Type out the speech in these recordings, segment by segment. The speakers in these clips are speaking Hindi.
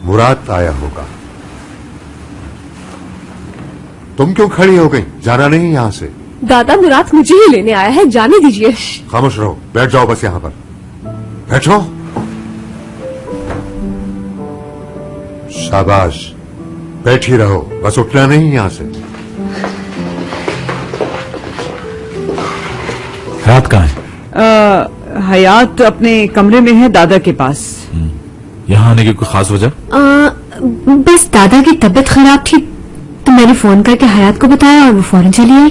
मुराद आया होगा। तुम क्यों खड़ी हो गई? जाना नहीं यहां से। दादा मुराद मुझे ही लेने आया है, जाने दीजिए। खामोश रहो, बैठ जाओ बस यहां पर। बैठो। शाबाश, बैठी रहो, बस उठना नहीं यहां से। हयात कहाँ है? हयात अपने कमरे में है, दादा के पास। यहाँ आने की कोई खास वजह? बस दादा की तबीयत खराब थी तो मैंने फोन करके हयात को बताया और वो फौरन चली आई।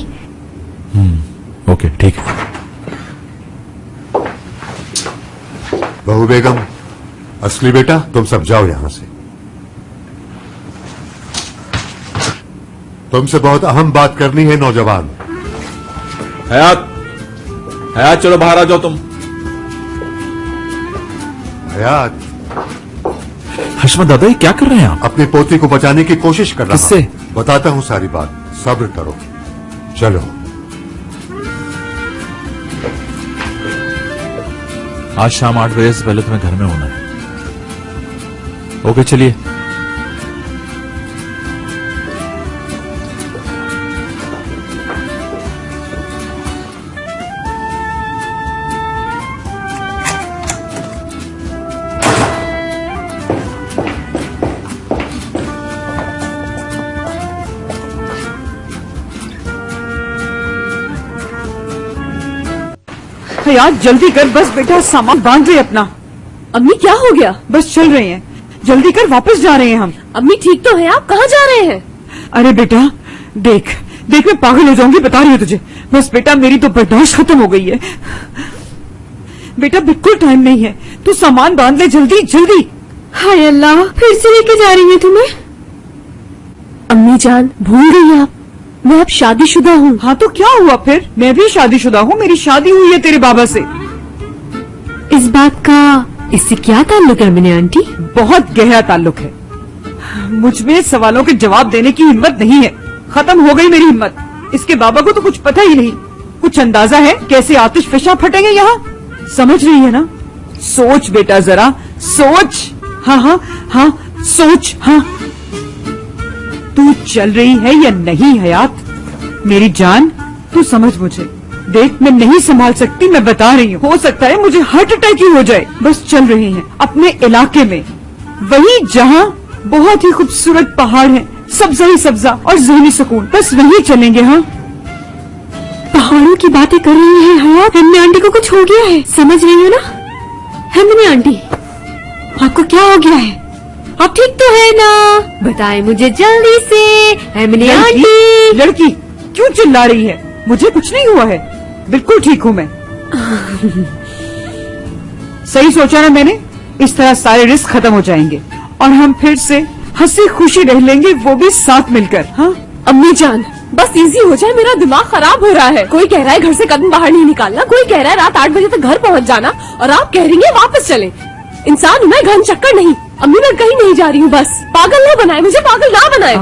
ओके, ठीक है। बहू बेगम, असली बेटा, तुम सब जाओ यहां से। तुमसे बहुत अहम बात करनी है नौजवान। हयात, हयात चलो बाहर आ जाओ तुम। हयात, हशमत दादा ये क्या कर रहे हैं आप? अपनी पोती को बचाने की कोशिश कर रहा हूं। किससे? बताता हूं सारी बात, सब्र करो। चलो। आज शाम 8 बजे से पहले तुम्हें घर में होना है। ओके चलिए। हयात जल्दी कर, बस बेटा सामान बांध ले अपना। अम्मी क्या हो गया? बस चल रहे हैं, जल्दी कर, वापस जा रहे हैं हम। अम्मी ठीक तो है, आप कहाँ जा रहे हैं? अरे बेटा देख देख, मैं पागल हो जाऊंगी, बता रही हूँ तुझे। बस बेटा मेरी तो बर्दाश्त खत्म हो गई है। बेटा बिल्कुल टाइम नहीं है, तू सामान बांध ले जल्दी जल्दी। हाय अल्लाह, फिर से लेके जा रही है तुम्हें? अम्मी जान भूल गई आप, मैं अब शादीशुदा हूँ। हाँ तो क्या हुआ फिर, मैं भी शादीशुदा हूँ, मेरी शादी हुई है तेरे बाबा से। इस बात का इससे क्या ताल्लुक है अमीना आंटी? बहुत गहरा ताल्लुक है। मुझ में सवालों के जवाब देने की हिम्मत नहीं है, खत्म हो गई मेरी हिम्मत। इसके बाबा को तो कुछ पता ही नहीं। कुछ अंदाजा है कैसे आतिश फिशा फटेंगे यहाँ? समझ रही है ना? सोच बेटा जरा, सोच। हाँ हाँ हाँ सोच। हाँ तू चल रही है या नहीं हयात? मेरी जान तू समझ मुझे। देख मैं नहीं संभाल सकती, मैं बता रही हूँ। हो सकता है मुझे हार्ट अटैक ही हो जाए। बस चल रहे हैं अपने इलाके में, वही जहाँ बहुत ही खूबसूरत पहाड़ हैं, सब्जा ही सब्जा और ज़हनी सुकून। बस वहीं चलेंगे। हाँ पहाड़ों की बातें कर रही है हयात? अमीना आंटी को कुछ हो गया है, समझ रही हो ना? अमीना आंटी आपको क्या हो गया है? आप ठीक तो है ना? बताए मुझे जल्दी से। अमीना आंटी। लड़की क्यों चिल्ला रही है? मुझे कुछ नहीं हुआ है, बिल्कुल ठीक हूँ मैं। सही सोचा ना मैंने? इस तरह सारे रिस्क खत्म हो जाएंगे और हम फिर से हंसी खुशी रह लेंगे, वो भी साथ मिलकर। हाँ अम्मी जान बस इजी हो जाए, मेरा दिमाग खराब हो रहा है। कोई कह रहा है घर से कदम बाहर नहीं निकालना, कोई कह रहा है रात 8 बजे तक घर पहुँच जाना, और आप कह रही हैं वापस चले। इंसान हूँ मैं, घन चक्कर नहीं। अम्मी मैं कहीं नहीं जा रही हूँ, बस पागल ना बनाए मुझे, पागल ना बनाए।